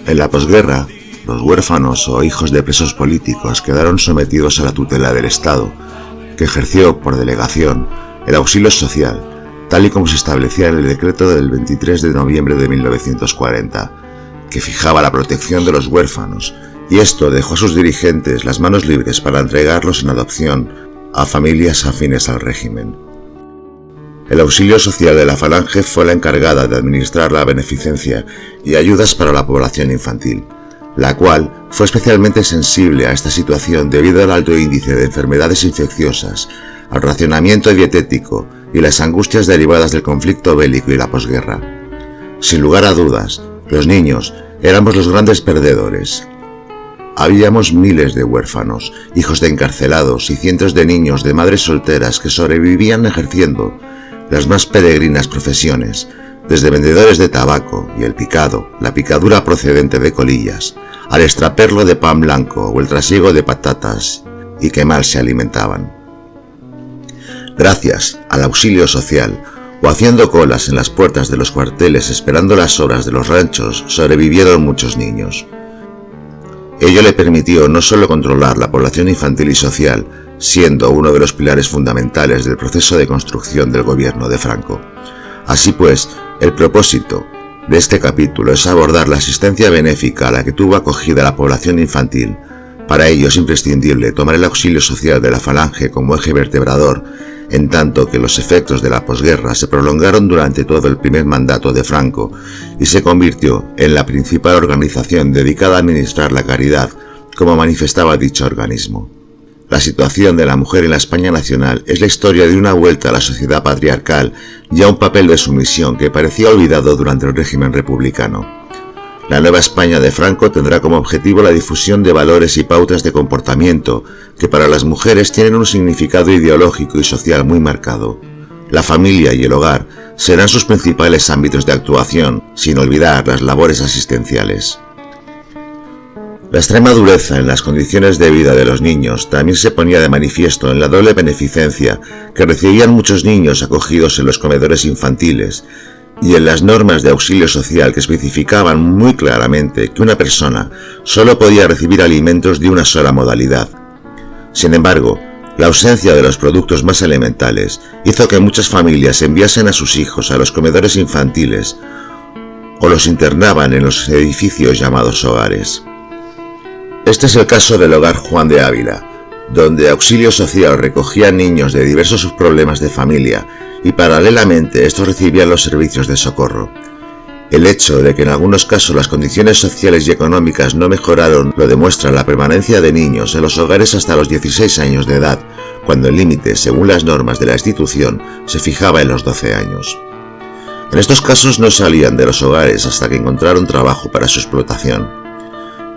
En la posguerra, los huérfanos o hijos de presos políticos quedaron sometidos a la tutela del Estado, que ejerció por delegación el auxilio social, tal y como se establecía en el decreto del 23 de noviembre de 1940, que fijaba la protección de los huérfanos, y esto dejó a sus dirigentes las manos libres para entregarlos en adopción a familias afines al régimen. El auxilio social de la Falange fue la encargada de administrar la beneficencia y ayudas para la población infantil, la cual fue especialmente sensible a esta situación debido al alto índice de enfermedades infecciosas, al racionamiento dietético y las angustias derivadas del conflicto bélico y la posguerra. Sin lugar a dudas, los niños éramos los grandes perdedores. Habíamos miles de huérfanos, hijos de encarcelados y cientos de niños de madres solteras que sobrevivían ejerciendo las más peregrinas profesiones, desde vendedores de tabaco y el picado, la picadura procedente de colillas, al extraperlo de pan blanco o el trasiego de patatas, y que mal se alimentaban. Gracias al auxilio social, o haciendo colas en las puertas de los cuarteles esperando las horas de los ranchos, sobrevivieron muchos niños. Ello le permitió no solo controlar la población infantil y social, siendo uno de los pilares fundamentales del proceso de construcción del gobierno de Franco. Así pues, el propósito de este capítulo es abordar la asistencia benéfica a la que tuvo acogida la población infantil. Para ello es imprescindible tomar el auxilio social de la Falange como eje vertebrador, en tanto que los efectos de la posguerra se prolongaron durante todo el primer mandato de Franco y se convirtió en la principal organización dedicada a administrar la caridad, como manifestaba dicho organismo. La situación de la mujer en la España nacional es la historia de una vuelta a la sociedad patriarcal y a un papel de sumisión que parecía olvidado durante el régimen republicano. La nueva España de Franco tendrá como objetivo la difusión de valores y pautas de comportamiento que para las mujeres tienen un significado ideológico y social muy marcado. La familia y el hogar serán sus principales ámbitos de actuación, sin olvidar las labores asistenciales. La extrema dureza en las condiciones de vida de los niños también se ponía de manifiesto en la doble beneficencia que recibían muchos niños acogidos en los comedores infantiles y en las normas de auxilio social que especificaban muy claramente que una persona solo podía recibir alimentos de una sola modalidad. Sin embargo, la ausencia de los productos más elementales hizo que muchas familias enviasen a sus hijos a los comedores infantiles o los internaban en los edificios llamados hogares. Este es el caso del Hogar Juan de Ávila, donde Auxilio Social recogía niños de diversos problemas de familia y paralelamente estos recibían los servicios de socorro. El hecho de que en algunos casos las condiciones sociales y económicas no mejoraron lo demuestra la permanencia de niños en los hogares hasta los 16 años de edad, cuando el límite, según las normas de la institución, se fijaba en los 12 años. En estos casos no salían de los hogares hasta que encontraron trabajo para su explotación.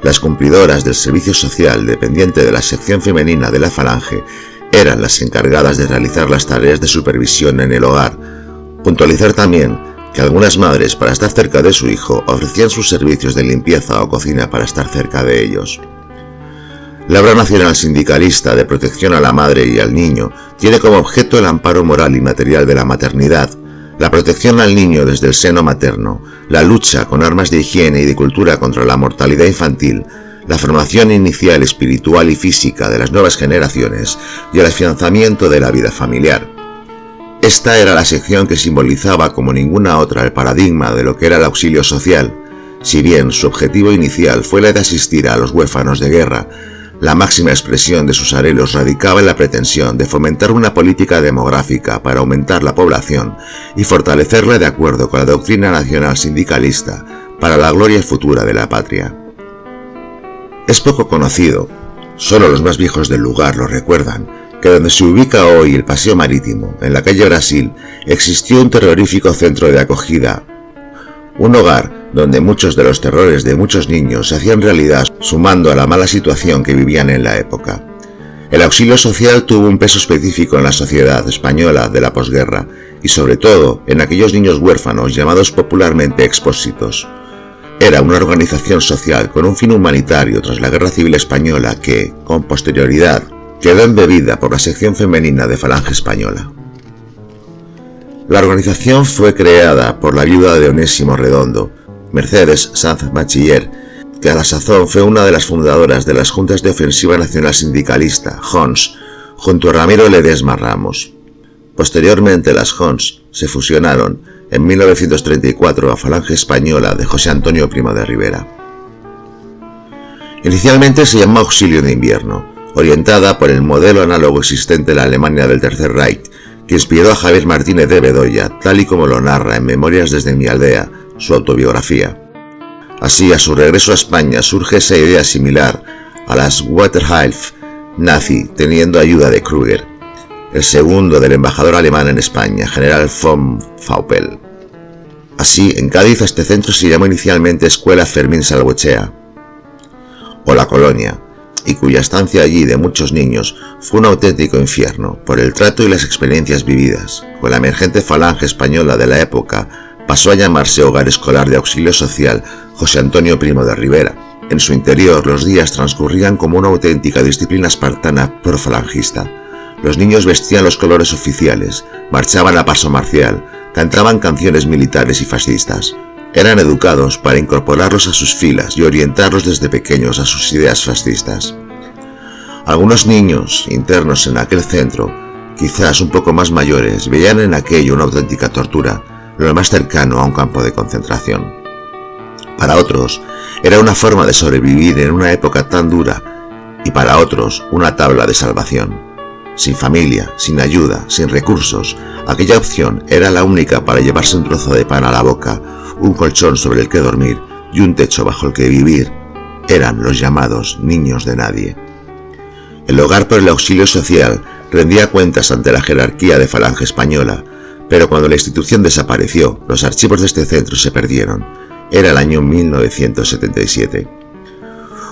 Las cumplidoras del servicio social dependiente de la sección femenina de la Falange eran las encargadas de realizar las tareas de supervisión en el hogar. Puntualizar también que algunas madres, para estar cerca de su hijo, ofrecían sus servicios de limpieza o cocina para estar cerca de ellos. La obra nacional sindicalista de protección a la madre y al niño tiene como objeto el amparo moral y material de la maternidad, la protección al niño desde el seno materno, la lucha con armas de higiene y de cultura contra la mortalidad infantil, la formación inicial espiritual y física de las nuevas generaciones y el afianzamiento de la vida familiar. Esta era la sección que simbolizaba como ninguna otra el paradigma de lo que era el auxilio social. Si bien su objetivo inicial fue la de asistir a los huérfanos de guerra, la máxima expresión de sus anhelos radicaba en la pretensión de fomentar una política demográfica para aumentar la población y fortalecerla de acuerdo con la doctrina nacional sindicalista para la gloria futura de la patria. Es poco conocido, solo los más viejos del lugar lo recuerdan, que donde se ubica hoy el Paseo Marítimo, en la calle Brasil, existió un terrorífico centro de acogida, un hogar donde muchos de los terrores de muchos niños se hacían realidad sumando a la mala situación que vivían en la época. El auxilio social tuvo un peso específico en la sociedad española de la posguerra y sobre todo en aquellos niños huérfanos llamados popularmente expósitos. Era una organización social con un fin humanitario tras la Guerra Civil Española que, con posterioridad, quedó embebida por la sección femenina de Falange Española. La organización fue creada por la viuda de Onésimo Redondo, Mercedes Sanz Bachiller, que a la sazón fue una de las fundadoras de las Juntas de Ofensiva Nacional Sindicalista, JONS, junto a Ramiro Ledesma Ramos. Posteriormente las JONS se fusionaron en 1934 a Falange Española de José Antonio Primo de Rivera. Inicialmente se llamó Auxilio de Invierno, orientada por el modelo análogo existente en la Alemania del Tercer Reich, que inspiró a Javier Martínez de Bedoya, tal y como lo narra en Memorias desde mi aldea, su autobiografía. Así, a su regreso a España surge esa idea similar a las Wehrhilfe nazi, teniendo ayuda de Krüger, el segundo del embajador alemán en España, general von Faupel. Así, en Cádiz este centro se llamó inicialmente Escuela Fermín Salgoechea, o La Colonia, y cuya estancia allí de muchos niños fue un auténtico infierno por el trato y las experiencias vividas. Con la emergente Falange Española de la época pasó a llamarse Hogar Escolar de Auxilio Social José Antonio Primo de Rivera. En su interior los días transcurrían como una auténtica disciplina espartana profalangista. Los niños vestían los colores oficiales, marchaban a paso marcial, cantaban canciones militares y fascistas. Eran educados para incorporarlos a sus filas y orientarlos desde pequeños a sus ideas fascistas. Algunos niños internos en aquel centro, quizás un poco más mayores, veían en aquello una auténtica tortura, lo más cercano a un campo de concentración. Para otros, era una forma de sobrevivir en una época tan dura, y para otros, una tabla de salvación. Sin familia, sin ayuda, sin recursos, aquella opción era la única para llevarse un trozo de pan a la boca, un colchón sobre el que dormir y un techo bajo el que vivir. Eran los llamados niños de nadie. El hogar por el auxilio social rendía cuentas ante la jerarquía de Falange Española, pero cuando la institución desapareció, los archivos de este centro se perdieron. Era el año 1977.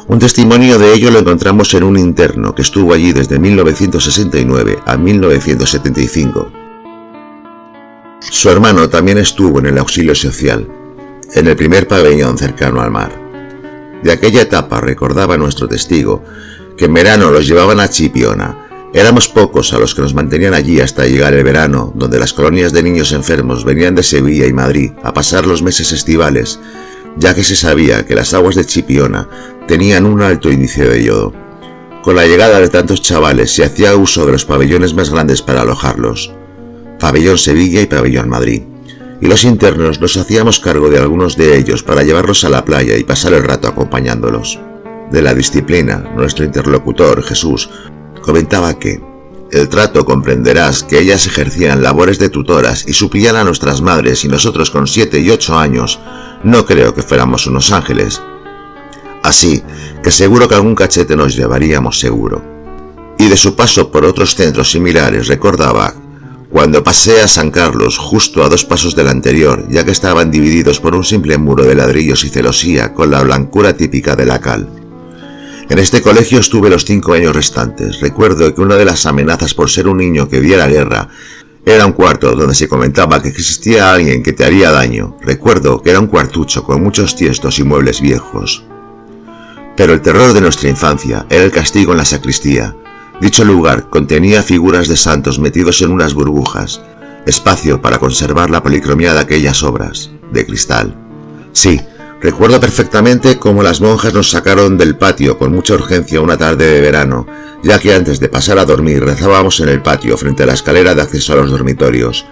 Un testimonio de ello lo encontramos en un interno que estuvo allí desde 1969 a 1975. Su hermano también estuvo en el auxilio social, en el primer pabellón cercano al mar. De aquella etapa recordaba nuestro testigo que en verano los llevaban a Chipiona. Éramos pocos a los que nos mantenían allí hasta llegar el verano, donde las colonias de niños enfermos venían de Sevilla y Madrid a pasar los meses estivales, ya que se sabía que las aguas de Chipiona tenían un alto índice de yodo. Con la llegada de tantos chavales se hacía uso de los pabellones más grandes para alojarlos, Pabellón Sevilla y Pabellón Madrid, y los internos nos hacíamos cargo de algunos de ellos para llevarlos a la playa y pasar el rato acompañándolos. De la disciplina, nuestro interlocutor, Jesús, comentaba que el trato comprenderás que ellas ejercían labores de tutoras y suplían a nuestras madres, y nosotros con 7 y 8 años no creo que fuéramos unos ángeles. Así que seguro que algún cachete nos llevaríamos seguro. Y de su paso por otros centros similares recordaba cuando pasé a San Carlos, justo a 2 pasos del anterior, ya que estaban divididos por un simple muro de ladrillos y celosía con la blancura típica de la cal. En este colegio estuve los 5 años restantes. Recuerdo que una de las amenazas por ser un niño que viera guerra era un cuarto donde se comentaba que existía alguien que te haría daño. Recuerdo que era un cuartucho con muchos tiestos y muebles viejos. Pero el terror de nuestra infancia era el castigo en la sacristía. Dicho lugar contenía figuras de santos metidos en unas burbujas, espacio para conservar la policromía de aquellas obras, de cristal. Sí, recuerdo perfectamente cómo las monjas nos sacaron del patio con mucha urgencia una tarde de verano, ya que antes de pasar a dormir rezábamos en el patio frente a la escalera de acceso a los dormitorios.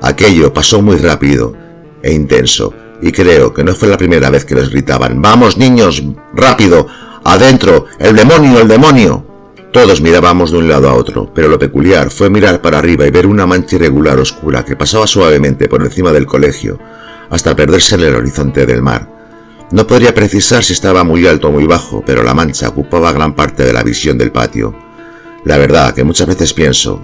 Aquello pasó muy rápido e intenso, y creo que no fue la primera vez que les gritaban: «¡Vamos, niños, rápido! ¡Adentro! ¡El demonio, el demonio!». Todos mirábamos de un lado a otro, pero lo peculiar fue mirar para arriba y ver una mancha irregular oscura que pasaba suavemente por encima del colegio, hasta perderse en el horizonte del mar. No podría precisar si estaba muy alto o muy bajo, pero la mancha ocupaba gran parte de la visión del patio. La verdad que muchas veces pienso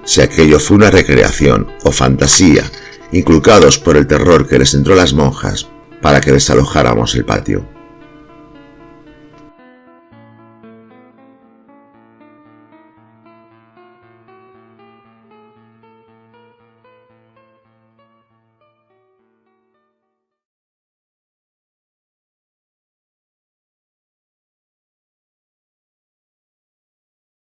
si aquello fue una recreación o fantasía, inculcados por el terror que les entró a las monjas para que desalojáramos el patio.